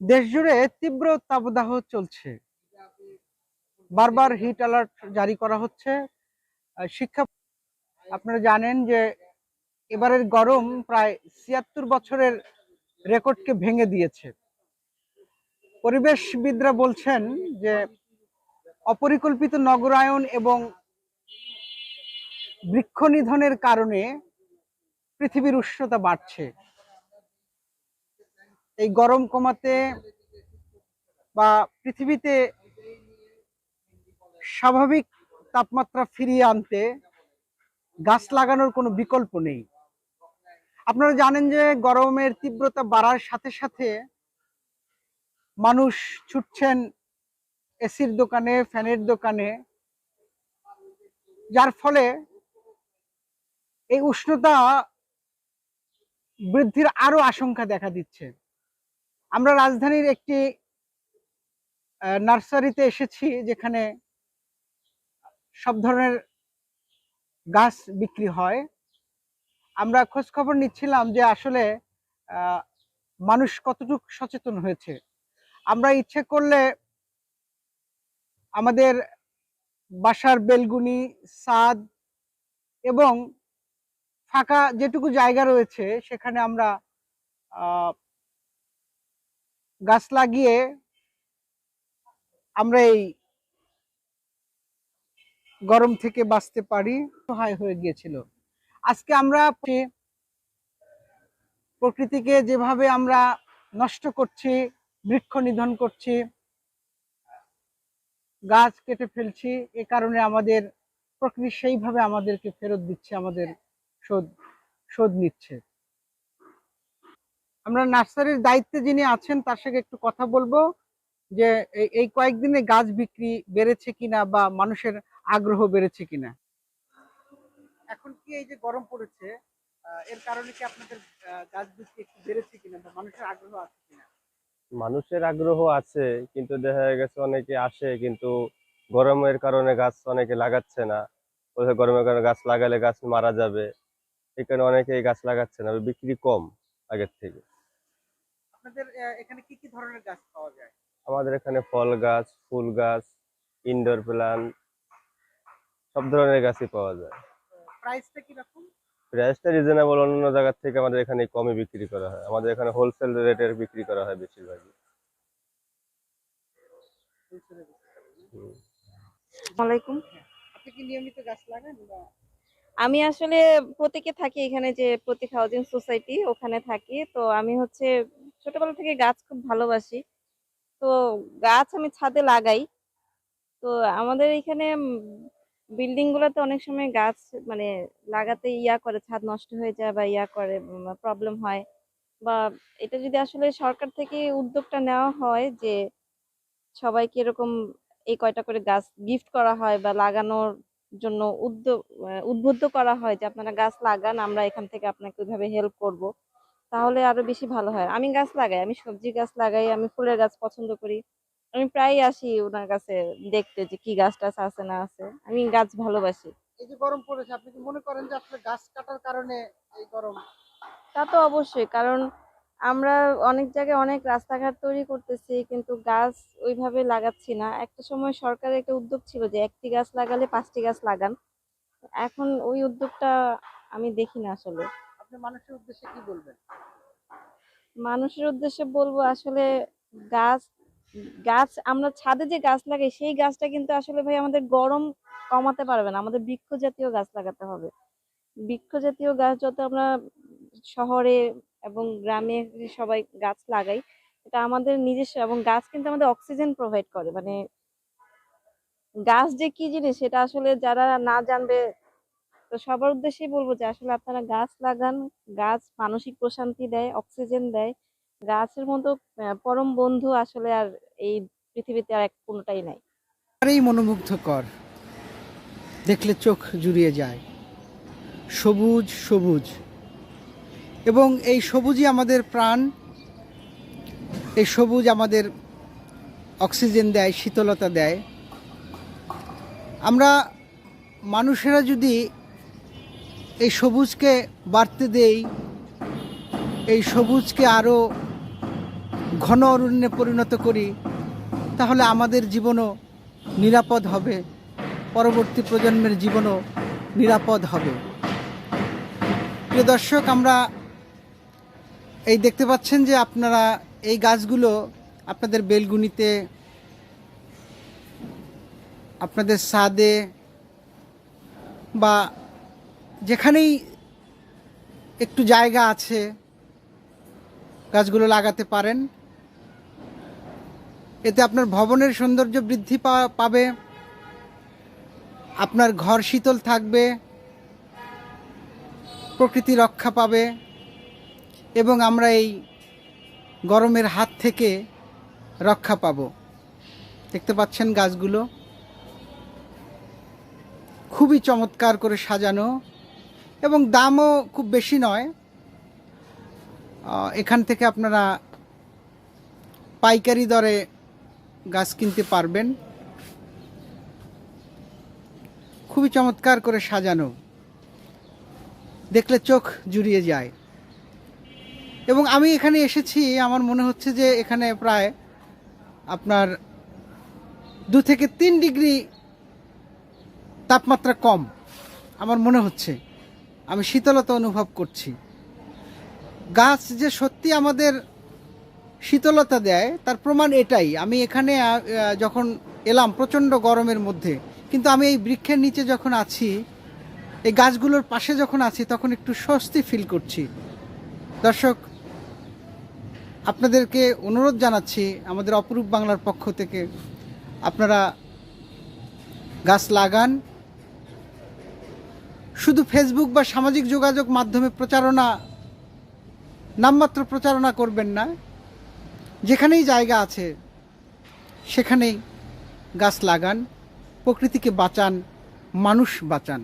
দেশ জুড়ে তীব্র তাপদাহ চলছে। বারবার হিট অ্যালার্ট জারি করা হচ্ছে। শিক্ষা আপনারা জানেন যে এবারের গরম প্রায় ৭৬ বছরের রেকর্ডকে ভেঙে দিয়েছে। পরিবেশবিদরা বলছেন যে অপরিকল্পিত নগরায়ন এবং বৃক্ষ নিধনের কারণে পৃথিবীর উষ্ণতা বাড়ছে। এই গরম কমাতে বা পৃথিবীতে স্বাভাবিক তাপমাত্রা ফিরিয়ে আনতে গাছ লাগানোর কোনো বিকল্প নেই। আপনারা জানেন যে গরমের তীব্রতা বাড়ার সাথে সাথে মানুষ ছুটছেন এসির দোকানে, ফ্যানের দোকানে, যার ফলে এই উষ্ণতা বৃদ্ধির আরো আশঙ্কা দেখা দিচ্ছে। আমরা রাজধানীর একটি নার্সারিতে এসেছি, যেখানে সব ধরনের গাছ বিক্রি হয়। আমরা খোঁজ খবর নিচ্ছিলাম যে আসলে মানুষ কতটুকু সচেতন হয়েছে। আমরা ইচ্ছে করলে আমাদের বাসার বেলগুনি, ছাদ এবং ফাঁকা যেটুকু জায়গা রয়েছে সেখানে আমরা গাছ লাগিয়ে আমরা এই গরম থেকে বাঁচতে পারি। সহায় হয়ে গিয়েছিল। আজকে আমরা প্রকৃতিকে যেভাবে আমরা নষ্ট করছি, বৃক্ষ নিধন করছি, গাছ কেটে ফেলছি, এ কারণে আমাদের প্রকৃতি সেইভাবে আমাদেরকে ফেরত দিচ্ছে, আমাদের শোধ নিচ্ছে। আমরা নার্সারির দায়িত্বে যিনি আছেন তার সঙ্গে একটু কথা বলবো যে এই কয়েকদিনে গাছ বিক্রি বেড়েছে কিনা বা মানুষের আগ্রহ বেড়েছে কিনা। এখন কি এই যে গরম পড়েছে, এর কারণে কি আপনাদের গাছ বিক্রি একটু বেড়েছে কিনা বা মানুষের আগ্রহ আছে কিনা? মানুষের আগ্রহ আছে, কিন্তু দেখা গেছে অনেকে আসে কিন্তু গরমের কারণে গাছ অনেকে লাগাচ্ছে না। বলছে গরমের কারণে গাছ লাগালে গাছ মারা যাবে, এই কারণে অনেকে এই গাছ লাগাচ্ছে না, বিক্রি কম আগের থেকে। আপনাদের এখানে কি কি ধরনের গাছ পাওয়া যায়? আমাদের এখানে ফল গাছ, ফুল গাছ, ইনডোর প্ল্যান্ট, সব ধরনের গাছই পাওয়া যায়। প্রাইসটা কি রকম? প্রাইসটা রিজনেবল, অন্য জায়গার থেকে আমাদের এখানে কমে বিক্রি করা হয়। আমাদের এখানে হোলসেল রেটের বিক্রি করা হয় বেশিরভাগই। ওয়ালাইকুম। আপনি কি নিয়মিত গাছ লাগান বা? আমি আসলে প্রতীকে থাকি, এখানে যে প্রতীক হাউজিং সোসাইটি ওখানে থাকি। তো আমি ছোটবেলা থেকে গাছ খুব ভালোবাসি। তো গাছ আমি ছাদে লাগাই। তো আমাদের এখানে বিল্ডিং গুলোতে অনেক সময় গাছ মানে লাগাতে করে, ছাদ নষ্ট হয়ে যায় বা করে, প্রবলেম হয়। বা এটা যদি আসলে সরকার থেকে উদ্যোগটা নেওয়া হয় যে সবাইকে এরকম এই কয়টা করে গাছ গিফট করা হয় বা লাগানোর জন্য উদ্বুদ্ধ করা হয় যে আপনারা গাছ লাগান, আমরা এখান থেকে আপনাকে ওইভাবে হেল্প করব, তাহলে আরো বেশি ভালো হয়। আমি গাছ লাগাই, আমি সবজি গাছ লাগাই, আমি ফুলের গাছ পছন্দ করি। আমি প্রায়ই আসি ওনার কাছে দেখতে যে কি গাছ টাছ আছে না আছে। আমি গাছ ভালোবাসি। এই যে গরম পড়েছে, আপনি কি মনে করেন যে আসলে গাছ কাটার কারণে এই গরম? তা তো অবশ্যই, কারণ আমরা অনেক জায়গায় অনেক রাস্তাঘাট তৈরি করতেছি কিন্তু গাছ ওইভাবে লাগাচ্ছি না। একটা সময় সরকারের একটা উদ্যোগ ছিল যে একটি গাছ লাগালে 5টি গাছ লাগান। এখন ওই উদ্যোগটা আমি দেখি না আসলে। আপনি মানুষের উদ্দেশ্যে কি বলবেন? মানুষের উদ্দেশ্যে বলবো আসলে গাছ গাছ আমরা ছাদে যে গাছ লাগাই সেই গাছটা কিন্তু আসলে ভাই আমাদের গরম কমাতে পারবে না। আমাদের বৃক্ষ জাতীয় গাছ লাগাতে হবে। বৃক্ষ জাতীয় গাছ যত আমরা শহরে এবং গ্রামে সবাই গাছ লাগাই, এটা আমাদের নিজস্ব, এবং গাছ কিন্তু আমাদের অক্সিজেন প্রোভাইড করে। মানে গাছ যে কি জিনিস সেটা আসলে যারা না জানবে, তো সবার উদ্দেশ্যেই বলবো যে আসলে আপনারা গাছ লাগান। গাছ মানসিক প্রশান্তি দেয়, অক্সিজেন দেয়। গাছের মতো পরম বন্ধু আসলে আর এই পৃথিবীতে আর এক কোনোটাই নাই। এই মনোমুগ্ধকর, দেখলে চোখ জুড়িয়ে যায়। সবুজ সবুজ, এবং এই সবুজই আমাদের প্রাণ। এই সবুজ আমাদের অক্সিজেন দেয়, শীতলতা দেয়। আমরা মানুষেরা যদি এই সবুজকে বাড়তে দেই, এই সবুজকে আরও ঘন অরণ্যে পরিণত করি, তাহলে আমাদের জীবনও নিরাপদ হবে, পরবর্তী প্রজন্মের জীবনও নিরাপদ হবে। প্রিয় দর্শক, আমরা এই দেখতে পাচ্ছেন যে আপনারা এই গাছগুলো আপনাদের বেলগুনিতে, আপনাদের ছাদে বা যেখানেই একটু জায়গা আছে গাছগুলো লাগাতে পারেন। এতে আপনার ভবনের সৌন্দর্য বৃদ্ধি পাবে, আপনার ঘর শীতল থাকবে, প্রকৃতি রক্ষা পাবে এবং আমরা এই গরমের হাত থেকে রক্ষা পাব। দেখতে পাচ্ছেন গাছগুলো খুবই চমৎকার করে সাজানো এবং দামও খুব বেশি নয়। এখান থেকে আপনারা পাইকারি দরে গাছ কিনতে পারবেন। খুবই চমৎকার করে সাজানো, দেখলে চোখ জুড়িয়ে যায়। এবং আমি এখানে এসেছি, আমার মনে হচ্ছে যে এখানে প্রায় আপনার 2 থেকে 3 ডিগ্রি তাপমাত্রা কম আমার মনে হচ্ছে। আমি শীতলতা অনুভব করছি। গাছ যে সত্যি আমাদের শীতলতা দেয় তার প্রমাণ এটাই। আমি এখানে যখন এলাম প্রচণ্ড গরমের মধ্যে, কিন্তু আমি এই বৃক্ষের নিচে যখন আছি, এই গাছগুলোর পাশে যখন আছি, তখন একটু স্বস্তি ফিল করছি। দর্শক, আপনাদেরকে অনুরোধ জানাচ্ছি আমাদের অপরূপ বাংলার পক্ষ থেকে, আপনারা গাছ লাগান। শুধু ফেসবুক বা সামাজিক যোগাযোগ মাধ্যমে প্রচারণা, নামমাত্র প্রচারণা করবেন না। যেখানেই জায়গা আছে সেখানেই গাছ লাগান, প্রকৃতিকে বাঁচান, মানুষ বাঁচান।